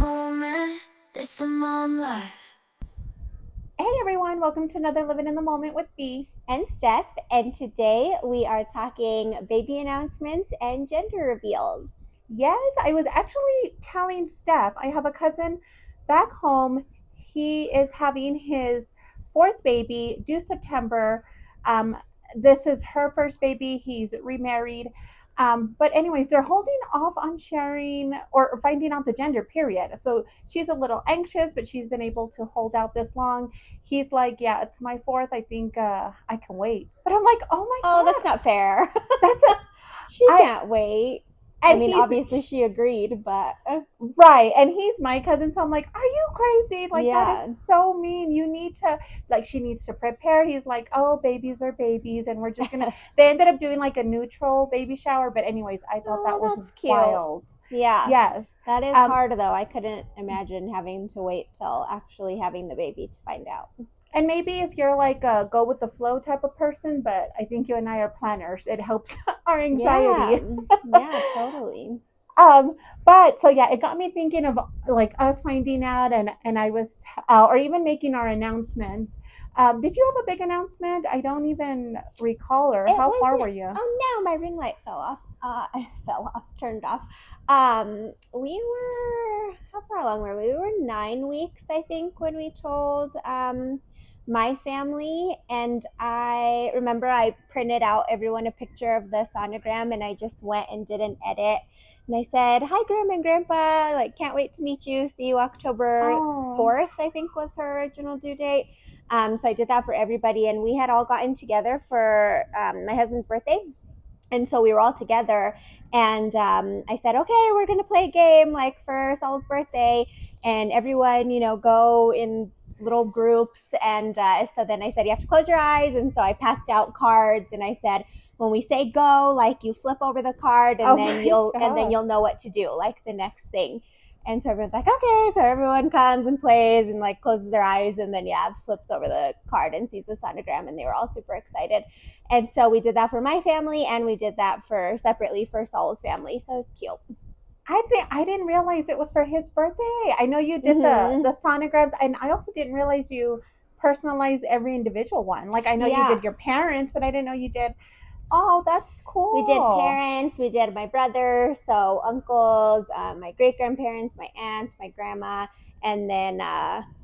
moment. It's the mom life. Hey everyone, welcome to another Living in the Moment with B. And Steph, and today we are talking baby announcements and gender reveals. Yes, I was actually telling Steph, I have a cousin back home. He is having his fourth baby due September. Um, this is her first baby. He's remarried. But anyways, they're holding off on sharing or finding out the gender, period. So she's a little anxious, but she's been able to hold out this long. He's like, yeah, it's my fourth. I think I can wait. But I'm like, oh my Oh, that's God, not fair. that's a, She I, can't wait. I and mean, he's obviously she agreed, but right. And he's my cousin. So I'm like, are you crazy? Like, that is yeah. so mean. You need to, like, she needs to prepare. He's like, oh, babies are babies. And we're just going to, they ended up doing like a neutral baby shower. But, anyways, I thought Oh, that was that's cute. wild. Yeah. Yes. That is Um, hard though. I couldn't imagine having to wait till actually having the baby to find out. and maybe if you're like a go with the flow type of person, but I think you and I are planners. It helps our Yeah. anxiety. Yeah, totally. um but so yeah, it got me thinking of like us finding out, and I was or even making our announcements. Did you have a big announcement? I don't even recall. Or It how far were wasn't. you? Oh no, my ring light fell off. Fell off, turned off. We were how far along were we? We were 9 weeks, I think, when we told my family. And I remember I printed out everyone a picture of the sonogram, and I just went and did an edit. And I said, "Hi, Grandma and Grandpa. Like, can't wait to meet you. See you October Oh, 4th." I think was her original due date. So I did that for everybody, and we had all gotten together for my husband's birthday. And so we were all together, and I said, "Okay, we're gonna play a game like for Saul's birthday, and everyone, go in little groups." And so then I said, "You have to close your eyes." And so I passed out cards, and I said, "When we say go, like you flip over the card, oh and then my God. you'll know what to do, like the next thing." And so everyone's like, "Okay." So everyone comes and plays and like closes their eyes, and then yeah, flips over the card and sees the sonogram, and they were all super excited. And so we did that for my family, and we did that for separately for Saul's family. So it was cute. I think I didn't realize it was for his birthday. I know you did the Mm-hmm. sonograms, and I also didn't realize you personalized every individual one. Like, I know you Yeah. did your parents, but I didn't know you did. Oh, that's We did cool. parents, we did my brother, so uncles, my great grandparents, my aunts, my grandma, and then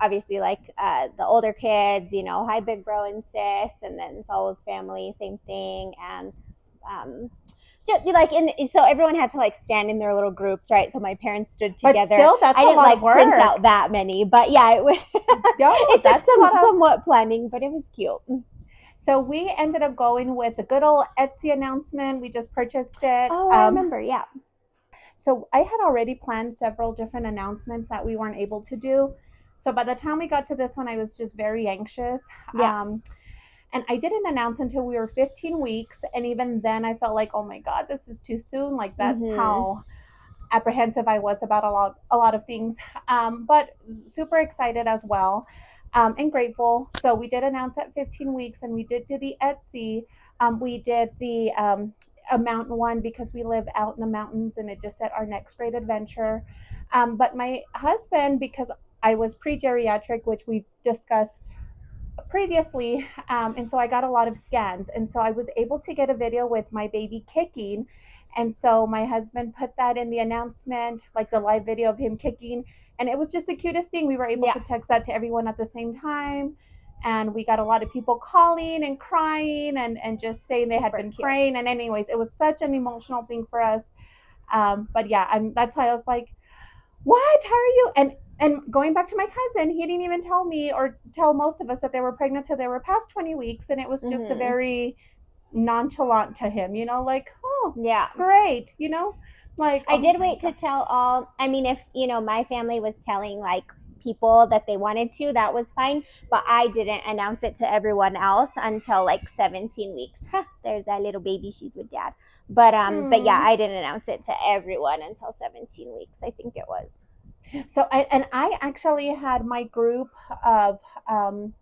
obviously like the older kids, hi big bro and sis, and then Saul's family, same thing, and um, just like so everyone had to like stand in their little groups, right? So my parents stood But together. still, that's I a didn't lot of like print work. out that many, but yeah, it was No, it took that's a some lot of. somewhat planning, but it was cute. So we ended up going with the good old Etsy announcement. We just purchased it. Oh, I remember. Yeah. So I had already planned several different announcements that we weren't able to do. So by the time we got to this one, I was just very anxious. Yeah. And I didn't announce until we were 15 weeks. And even then, I felt like, oh my God, this is too soon. Like, that's Mm-hmm. how apprehensive I was about a lot of things. But super excited as well, and grateful. So we did announce at 15 weeks, and we did do the Etsy. We did the a mountain one because we live out in the mountains, and it just said our next great adventure. But my husband, because I was pre-geriatric, which we've discussed previously, and so I got a lot of scans, and so I was able to get a video with my baby kicking. And so my husband put that in the announcement, like the live video of him kicking, and it was just the cutest thing. We were able Yeah. to text that to everyone at the same time, and we got a lot of people calling and crying, and just saying they had Super been cute. praying. And anyways, it was such an emotional thing for us. But yeah, that's why I was like, what? How are you? And going back to my cousin, he didn't even tell me or tell most of us that they were pregnant till they were past 20 weeks. And it was just a Mm-hmm. very nonchalant to him, like, oh, Yeah. great, like, I oh did my wait to God. tell all. I mean, if, my family was telling like people that they wanted to, that was fine. But I didn't announce it to everyone else until like 17 weeks. There's that little baby. She's with dad. But yeah, Hmm. I didn't announce it to everyone until 17 weeks. I think it was. So I actually had my of um,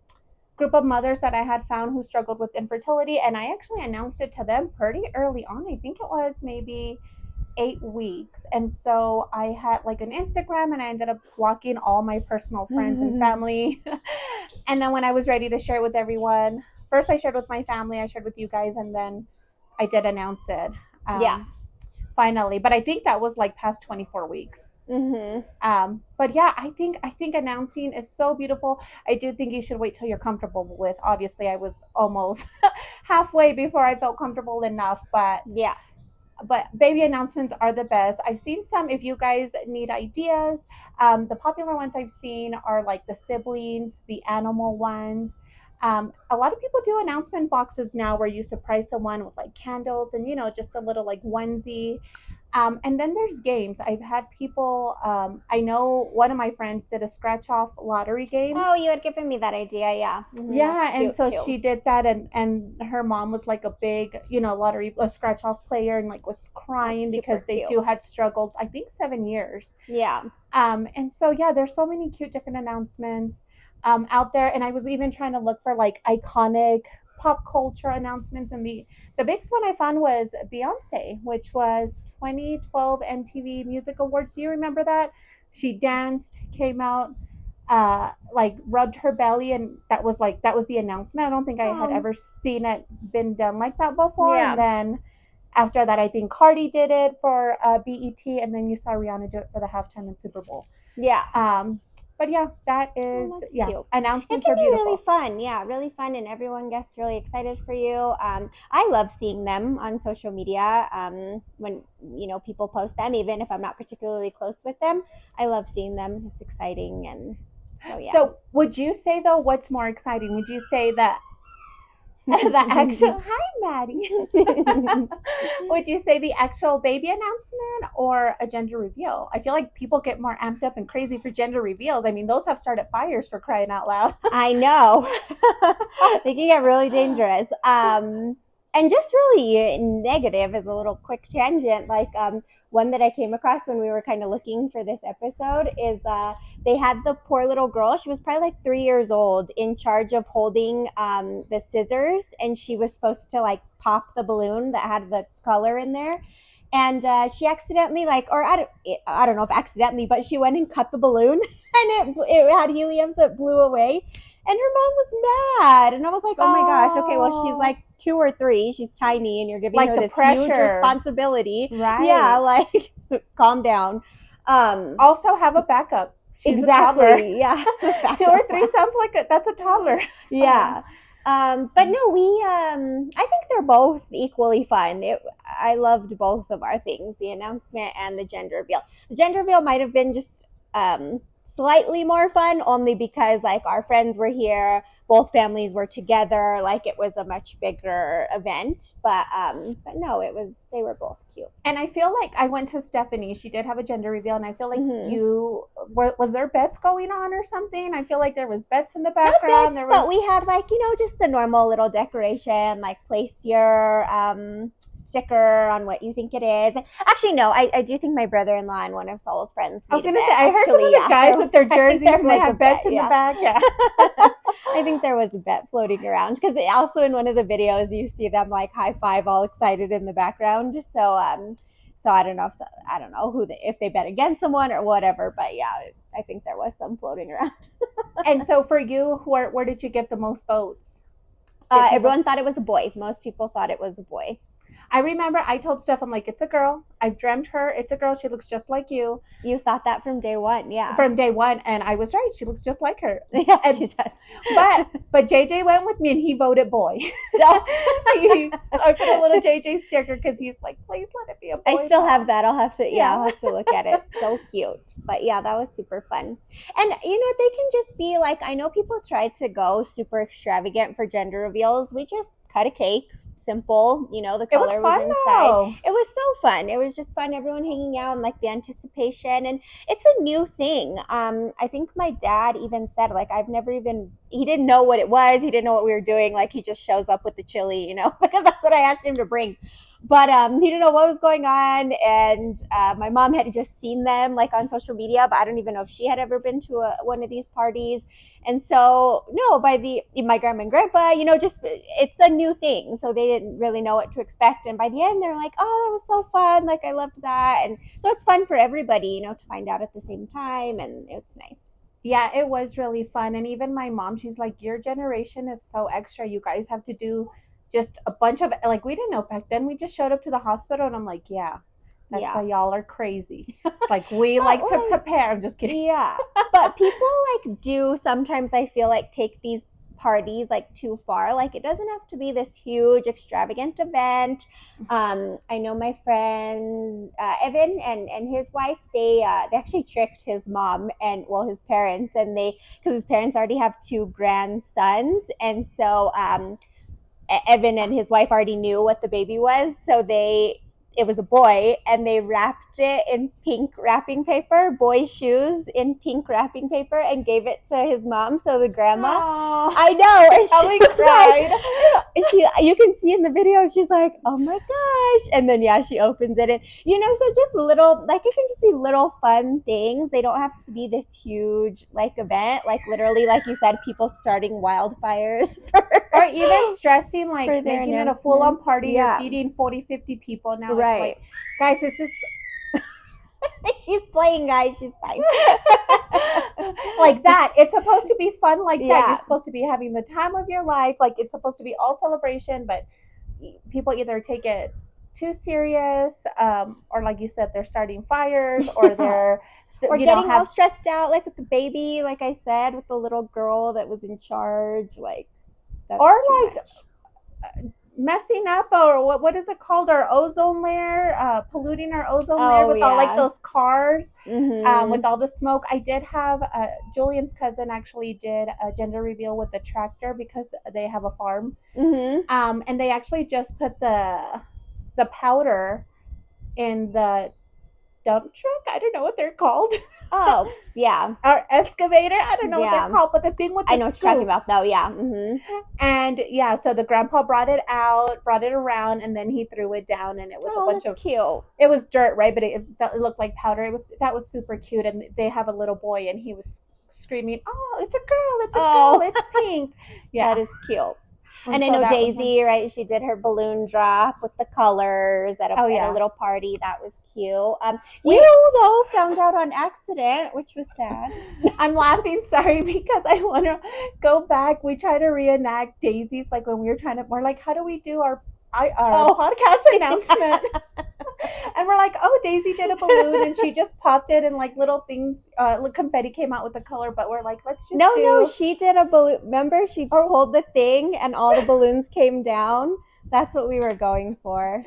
group of mothers that I had found who struggled with infertility, and I actually announced it to them pretty early on. I think it was maybe 8 weeks. And so I had like an Instagram and I ended up blocking all my personal friends and family. And then when I was ready to share it with everyone, first I shared with my family, I shared with you guys, and then I did announce it. Yeah. Finally, but I think that was like past 24 weeks. But yeah, I think announcing is so beautiful. I do think you should wait till you're comfortable with. Obviously, I was almost halfway before I felt comfortable enough, Yeah. but baby announcements are the best. I've seen some. If you guys need ideas, the popular ones I've seen are like the siblings, the animal ones. A lot of people do announcement boxes now where you surprise someone with like candles and just a little like onesie. And then there's games. I've had people. I know one of my friends did a scratch off lottery game. Oh, you had given me that idea. Yeah. Yeah, That's and cute so too. she did that, and her mom was like a big, lottery a scratch off player, and like was crying That's because super they cute. too had struggled, I think 7 years. Yeah. And so yeah, there's so many cute different announcements out there, and I was even trying to look for like iconic pop culture announcements, and the biggest one I found was Beyonce, which was 2012 MTV Music Awards. Do you remember that? She danced, came out, like rubbed her belly, and that was the announcement. I don't think I had Oh. ever seen it been done like that before. Yeah. And then after that, I think Cardi did it for BET, and then you saw Rihanna do it for the halftime in Super Bowl. Yeah. But yeah, that is that's yeah. cute. It Announcements can are be beautiful. really fun. Yeah, really fun, and everyone gets really excited for you. I love seeing them on social media. When people post them, even if I'm not particularly close with them, I love seeing them. It's exciting, and so yeah. So would you say though, what's more exciting? Would you say that the actual hi Maddie would you say the actual baby announcement or a gender reveal? I feel like people get more amped up and crazy for gender reveals. I mean, those have started fires, for crying out loud. I know. They can get really dangerous. And just really negative as a little quick tangent. Like one that I came across when we were kind of looking for this episode is they had the poor little girl. She was probably like 3 years old, in charge of holding the scissors, and she was supposed to like pop the balloon that had the color in there. And she accidentally, or I don't know if accidentally, but she went and cut the balloon, and it had helium, so it blew away. And her mom was mad, and I was like, "Oh my gosh, okay, well she's like 2 or 3, she's tiny, and you're giving Like her the this pressure. huge responsibility, Right. Yeah, like calm down." Also have a backup. She's exactly, a toddler. Yeah. 2 or 3 sounds like that's a toddler. So. Yeah. But no, I think they're both equally fun. I loved both of our things, the announcement and the gender reveal. The gender reveal might have been just slightly more fun, only because like our friends were here, both families were together, like it was a much bigger event. But no, they were both cute. And I feel like I went to Stephanie. She did have a gender reveal, and I feel like was there bets going on or something? I feel like there was bets in the background. Not bets, but we had like just the normal little decoration, like place your sticker on what you think it is. Actually, no, I do think my brother-in-law and one of Saul's friends. I was going to say, I heard some of the guys with their jerseys and they have bets in the back. Yeah. I think there was a bet floating around, because also in one of the videos you see them like high five, all excited in the background. So I don't know if they bet against someone or whatever, but yeah, I think there was some floating around. And so for you, where did you get the most votes? Everyone thought it was a boy. Most people thought it was a boy. I remember I told Steph, I'm like, it's a girl. I've dreamt her. It's a girl. She looks just like you. You thought that from day one, yeah. From day one, and I was right. She looks just like her. Yeah, she does. But JJ went with me, and he voted boy. I put a little JJ sticker because he's like, please let it be a boy. I still have that. I'll have to look at it. So cute. But yeah, that was super fun. And they can just be like, I know people try to go super extravagant for gender reveals. We just cut a cake. Simple, the color was fun, inside. Though. It was so fun. It was just fun. Everyone hanging out and like the anticipation, and it's a new thing. I think my dad even said like he didn't know what it was. He didn't know what we were doing. Like he just shows up with the chili, because that's what I asked him to bring. But he didn't know what was going on, and my mom had just seen them like on social media, but I don't even know if she had ever been to one of these parties. And so, no, my grandma and grandpa, just it's a new thing, so they didn't really know what to expect. And by the end, they're like, "Oh, that was so fun! Like I loved that." And so it's fun for everybody, to find out at the same time, and it's nice. Yeah, it was really fun. And even my mom, she's like, your generation is so extra. You guys have to do just a bunch of, like, we didn't know back then. We just showed up to the hospital, and I'm like, yeah, that's why Yeah. y'all are crazy. It's like, we But like to prepare. I'm just kidding. yeah, but people like do sometimes, I feel like, take these parties like too far. Like it doesn't have to be this huge extravagant event. I know my friends Evan and his wife, they actually tricked his mom and, well, his parents, and because his parents already have two grandsons, and so Evan and his wife already knew what the baby was, so it was a boy, and they wrapped it in pink wrapping paper, boy shoes in pink wrapping paper, and gave it to his mom. So the grandma, Aw, I know, and Ellie she was cried. like, you can see in the video, she's like, "Oh my gosh!" And then she opens it, and so just little, like it can just be little fun things. They don't have to be this huge like event, like literally, like you said, people starting wildfires Or even stressing, like for their making it a full-on announcement. party. You're Yeah, feeding 40, 50 people. Now it's right. like, guys, this is She's playing, guys. She's fine. like that. It's supposed to be fun like that. Yeah. You're supposed to be having the time of your life. Like it's supposed to be all celebration, but people either take it too serious, or like you said, they're starting fires, or they're Or getting all stressed out, like with the baby, like I said, with the little girl that was in charge. Like that's or too like much. messing up, or what is it called, our ozone layer, polluting our ozone layer with all like yeah. those cars, Mhm. with all the smoke. I did have Julian's cousin actually did a gender reveal with the tractor because they have a farm, Mhm. and they actually just put the powder in the dump truck. I don't know what they're called. Oh yeah, Our excavator. I don't know what Yeah. they're called, but the thing with the I know what you're talking scoop. about though. Yeah. Mhm. And yeah, so the grandpa brought it out, brought it around, and then he threw it down, and it was a Oh, bunch that's of. cute. It was dirt, right? But it looked like powder. That was super cute, and they have a little boy, and he was screaming, "Oh, it's a girl! It's a Oh. girl! It's pink!" Yeah, That is cute. And I so know that was fun. Daisy, right? She did her balloon drop with the colors at Oh, at yeah. a little party. That was cute. We- You though found out on accident, which was sad. I'm laughing, sorry, because I want to go back. We try to reenact Daisy's, like when we were trying to. We're like, how do we do our Oh. podcast announcement? And we're like, oh, Daisy did a balloon, and she just popped it, and like little things, confetti came out with the color. But we're like, let's just No, she did a balloon. Remember, she pulled the thing and all the balloons came down. That's what we were going for.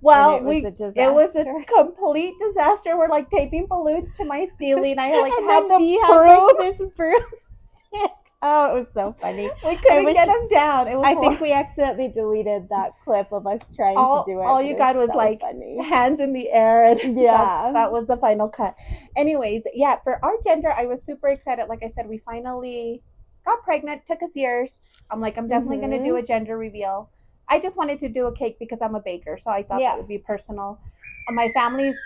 Well, And it was a complete disaster. We're like taping balloons to my ceiling. I like and have then the Dee broom. had like this broomstick. Oh, it was so funny. We couldn't wish- get them down. It was I think we accidentally deleted that clip of us trying to do it. all but you it got was so like funny. hands in the air, and Yeah. that was the final cut. Anyways, yeah, for our gender, I was super excited. Like I said, we finally got pregnant. Took us years. I'm like, I'm definitely going to do a gender reveal. I just wanted to do a cake because I'm a baker, so I thought that would be personal. My family's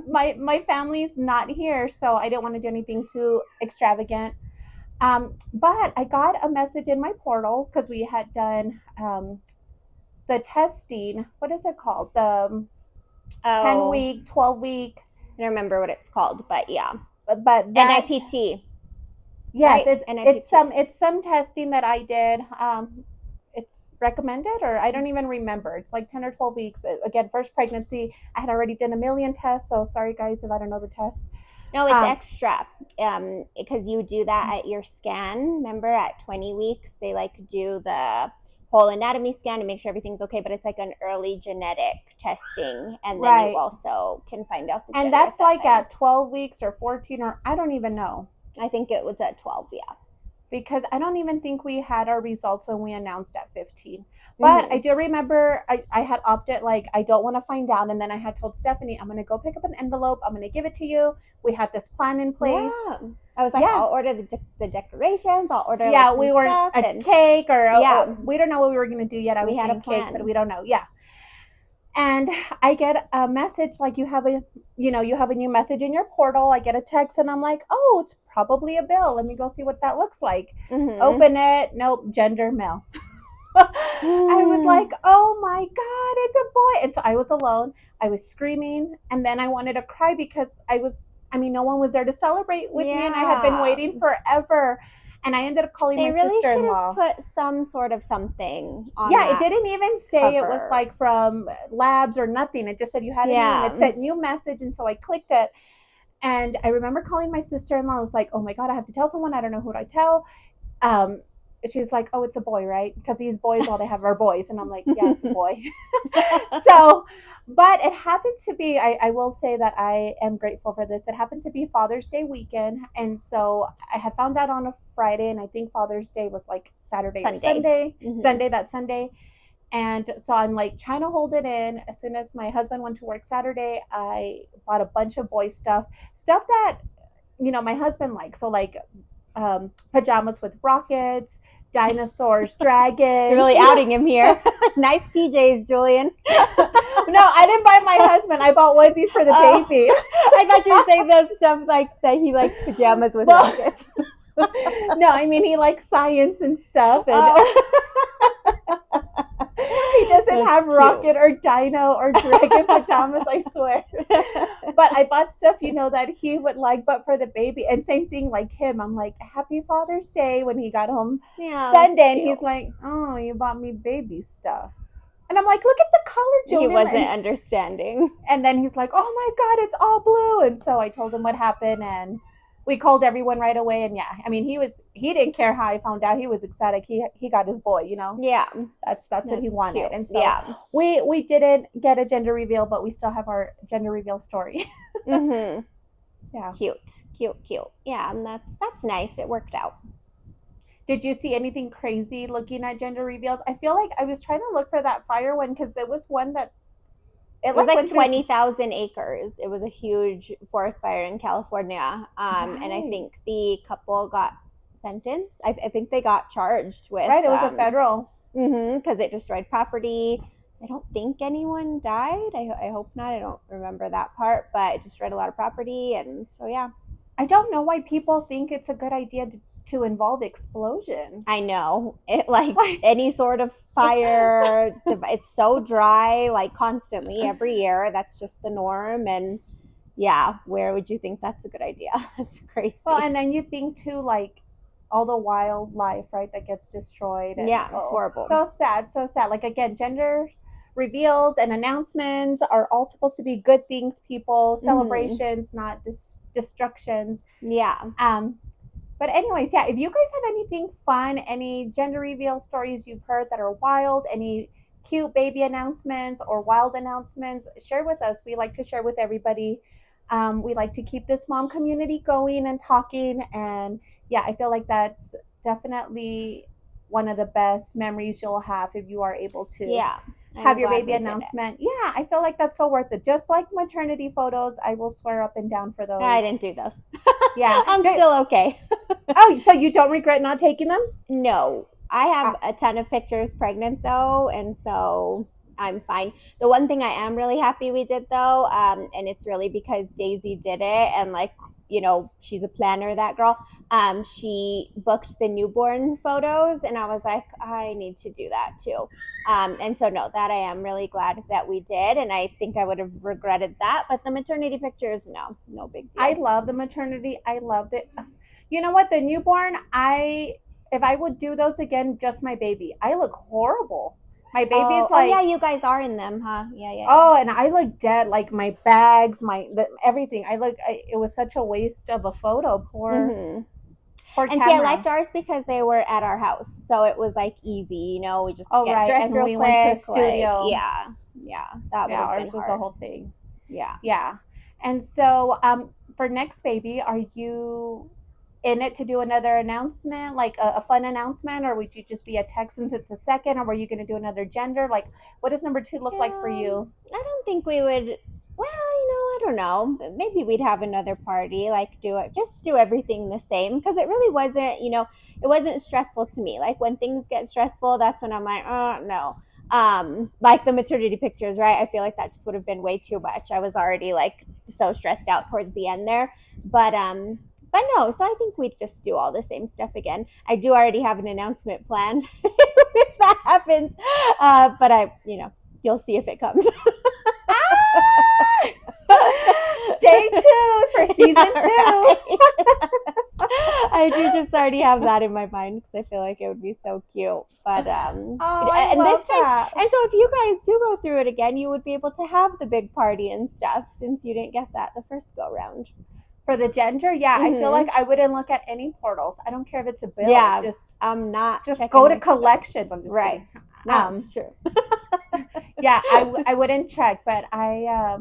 my family's not here, so I didn't want to do anything too extravagant. But I got a message in my portal because we had done the testing. What is it called? The 10-week, 12-week. I don't remember what it's called, but yeah. But that NIPT. Yes, right? it's some testing that I did. It's recommended, or I don't even remember. It's like 10 or 12 weeks. Again, first pregnancy. I had already done a million tests, so sorry guys if I don't know the test. No, it's extra, because you do that at your scan. Remember, at 20 weeks, they like do the whole anatomy scan to make sure everything's okay, but it's like an early genetic testing, and then you also can find out the gender. And that's at that like time. at 12 weeks or 14, or I don't even know. I think it was at 12, yeah. because I don't even think we had our results when we announced at 15. But I do remember I had opted, like, I don't want to find out. And then I had told Stephanie, I'm going to go pick up an envelope. I'm going to give it to you. We had this plan in place. Yeah. I was like, Yeah. I'll order the decorations. I'll order Yeah, like, some we were stuff a and cake or Yeah. we don't know what we were going to do yet. I We was had a saying cake, plan. but we don't know. Yeah. And I get a message like you have a new message in your portal. I get a text and I'm like, oh, it's probably a bill. Let me go see what that looks like. Mhm. Open it. Nope, gender male. I was like, oh my God, it's a boy. And so I was alone. I was screaming. And then I wanted to cry because no one was there to celebrate with me. And I had been Yeah. waiting forever. And I ended up calling They my really should sister-in-law. have put some sort of something on Yeah, it that. didn't even say it was cover. like from labs or nothing. It just said you had a new, and Yeah. it said new message. And so I clicked it. And I remember calling my sister-in-law. I was like, oh my God, I have to tell someone. I don't know who to tell. She's like, oh, it's a boy, right? Because these boys, all they have are boys. And I'm like, yeah, it's a boy. So, but it happened to be, I will say that I am grateful for this. It happened to be Father's Day weekend. And so I had found out on a Friday, and I think Father's Day was like Saturday or Sunday. Mhm. That Sunday. And so I'm like trying to hold it in. As soon as my husband went to work Saturday, I bought a bunch of boy stuff that, my husband likes. So like pajamas with rockets, dinosaurs, dragons. You're really outing him here. Nice PJs, Julian. No, I didn't buy my husband. I bought onesies for the baby. I thought you were saying those stuff like that he likes pajamas with Well, rockets. No, I mean he likes science and stuff, and he doesn't That's have cute. rocket or dino or dragon pajamas, I swear. But I bought stuff, that he would like, but for the baby. And same thing like him. I'm like, Happy Father's Day when he got home Yeah, Sunday, and cute. he's like, oh, you bought me baby stuff. And I'm like, look at the color, Julian. He wasn't understanding. And then he's like, oh my God, it's all blue. And so I told him what happened, and we called everyone right away. And yeah, I mean, he didn't care how I found out. He was ecstatic. He got his boy, Yeah. That's what he wanted. Cute. And so Yeah. we didn't get a gender reveal, but we still have our gender reveal story. Mm-hmm. Yeah. Cute. Yeah, and that's nice. It worked out. Did you see anything crazy looking at gender reveals? I feel like I was trying to look for that fire one because there was one that It was like went through- 20,000 acres. It was a huge forest fire in California. And I Right. think the couple got sentenced. I think they got charged with. Right, it was a federal. Because it destroyed property. I don't think anyone died. I hope not. I don't remember that part, but it destroyed a lot of property. And so, yeah. I don't know why people think it's a good idea to involve explosions. I know. It like any sort of fire, it's so dry, like constantly every year. That's just the norm. And yeah, where would you think that's a good idea? That's crazy. Well, and then you think too, like all the wildlife, right, that gets destroyed. And, Yeah, it's horrible. So sad. Like again, gender reveals and announcements are all supposed to be good things, people, celebrations, not destructions. Yeah. But anyways, yeah, if you guys have anything fun, any gender reveal stories you've heard that are wild, any cute baby announcements or wild announcements, share with us. We like to share with everybody. We like to keep this mom community going and talking. And yeah, I feel like that's definitely one of the best memories you'll have if you are able to have your baby announcement. Yeah, I feel like that's so worth it. Just like maternity photos, I will swear up and down for those. I didn't do those. Yeah. I'm still okay. Oh, so you don't regret not taking them? No. I have a ton of pictures pregnant though, and so I'm fine. The one thing I am really happy we did though, and it's really because Daisy did it, and like, she's a planner, that girl. She booked the newborn photos, and I was like, I need to do that too. And so no, that I am really glad that we did, and I think I would have regretted that, but the maternity pictures, no big deal. I love the maternity. I loved it. You know what? The newborn, if I would do those again, just my baby, I look horrible. My baby's like, yeah, you guys are in them, huh? Yeah. Oh, and I look dead. Like my bags, everything. It was such a waste of a photo. Poor And camera. see, I liked ours because they were at our house, so it was like easy. We just get dressed and real we quick. went to a studio. That would have ours been was hard. the whole thing. Yeah. And so for next baby, are you in it to do another announcement, like a fun announcement, or would you just be a tech since it's a second, or were you going to do another gender? Like, what does number 2 look like for you? I don't think we would. Well, I don't know. Maybe we'd have another party, like just do everything the same, because it really wasn't, it wasn't stressful to me. Like when things get stressful, that's when I'm like, oh no. Like the maternity pictures, right? I feel like that just would have been way too much. I was already like so stressed out towards the end there, but no. So I think we'd just do all the same stuff again. I do already have an announcement planned if that happens, but you'll see if it comes. Stay tuned for season 2. Right. I do just already have that in my mind because I feel like it would be so cute. But I and love this time, that. and so if you guys do go through it again, you would be able to have the big party and stuff since you didn't get that the first go round. For the gender, yeah, I feel like I wouldn't look at any portals. I don't care if it's a bill. Yeah, just I'm not. just go to collections. I'm just right. kidding. No, it's true. Yeah, I wouldn't check, but I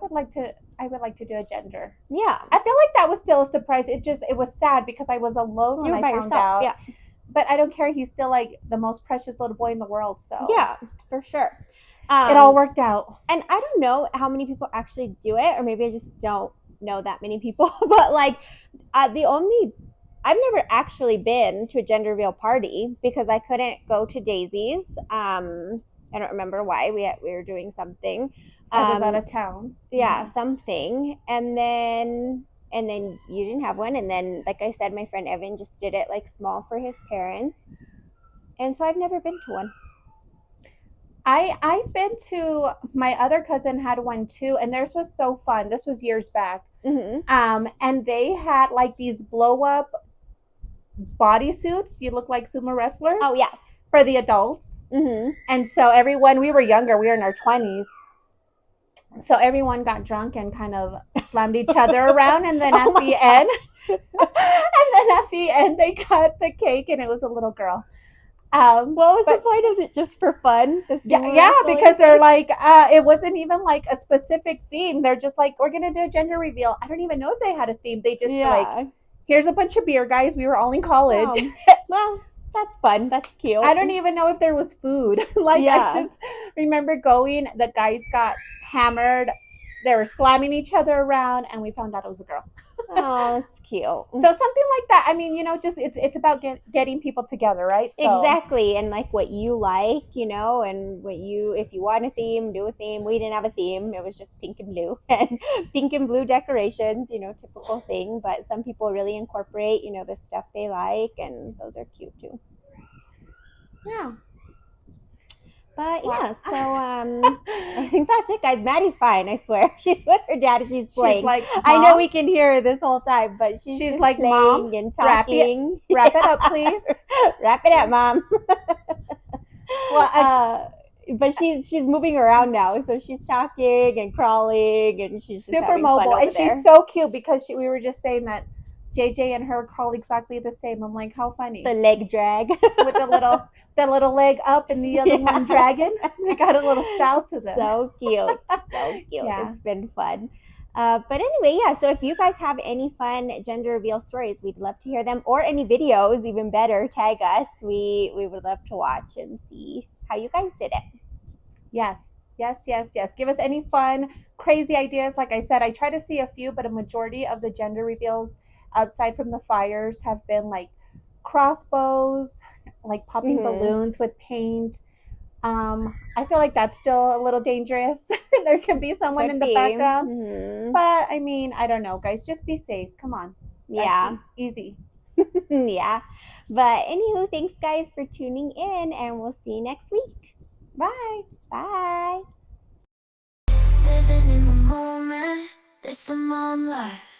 would like to do a gender. Yeah, I feel like that was still a surprise. It was sad because I was alone when you were I by found yourself. out. Yeah, But I don't care. He's still like the most precious little boy in the world. So yeah, for sure. It all worked out. And I don't know how many people actually do it, or maybe I just don't know that many people. But like, I've never actually been to a gender reveal party because I couldn't go to Daisy's. I don't remember why. We were doing something. I was out of town. Yeah, something. And then you didn't have one. And then, like I said, my friend Evan just did it like small for his parents. And so I've never been to one. I've been to, my other cousin had one too, and theirs was so fun. This was years back. Mm-hmm. And they had like these blow up bodysuits. You look like sumo wrestlers. Oh yeah. For the adults. Mm-hmm. And so everyone, we were younger, we were in our 20s. So everyone got drunk and kind of slammed each other around, and then at the end they cut the cake and it was a little girl. What was the point? Is it just for fun? Yeah, because they're like, it wasn't even like a specific theme. They're just like, we're gonna do a gender reveal. I don't even know if they had a theme. They just like, here's a bunch of beer guys. We were all in college. Well, that's fun. That's cute. I don't even know if there was food. I just remember going. The guys got hammered. They were slamming each other around, and we found out it was a girl. Oh, that's cute. So something like that. I mean, just it's about getting people together, right? So. Exactly, and like what you like, and if you want a theme, do a theme. We didn't have a theme; it was just pink and blue and pink and blue decorations. Typical thing. But some people really incorporate, the stuff they like, and those are cute too. Yeah. But yeah, so I think that's it, guys. Maddie's fine, I swear. She's with her dad. She's playing. She's like, I know we can hear her this whole time, but she's like, playing Mom, and talking. Wrap it up, please. Wrap it up, Mom. Well, but she's moving around now, so she's talking and crawling, and she's just super mobile, and she's so cute because we were just saying that JJ and her crawl exactly the same. I'm like, how funny. The leg drag with the little leg up and the other one dragging. They got a little style to them. So cute. So cute. Yeah. It's been fun. But anyway, yeah, so if you guys have any fun gender reveal stories, we'd love to hear them, or any videos, even better, tag us. We would love to watch and see how you guys did it. Yes. Give us any fun, crazy ideas. Like I said, I try to see a few, but a majority of the gender reveals outside from the fires have been like crossbows, like popping balloons with paint. I feel like that's still a little dangerous. There could be someone in the background. Mm-hmm. But I mean, I don't know, guys. Just be safe. Come on. Yeah. Easy. Yeah. But anywho, thanks guys for tuning in, and we'll see you next week. Bye. Bye. Living in the moment, it's the mom life.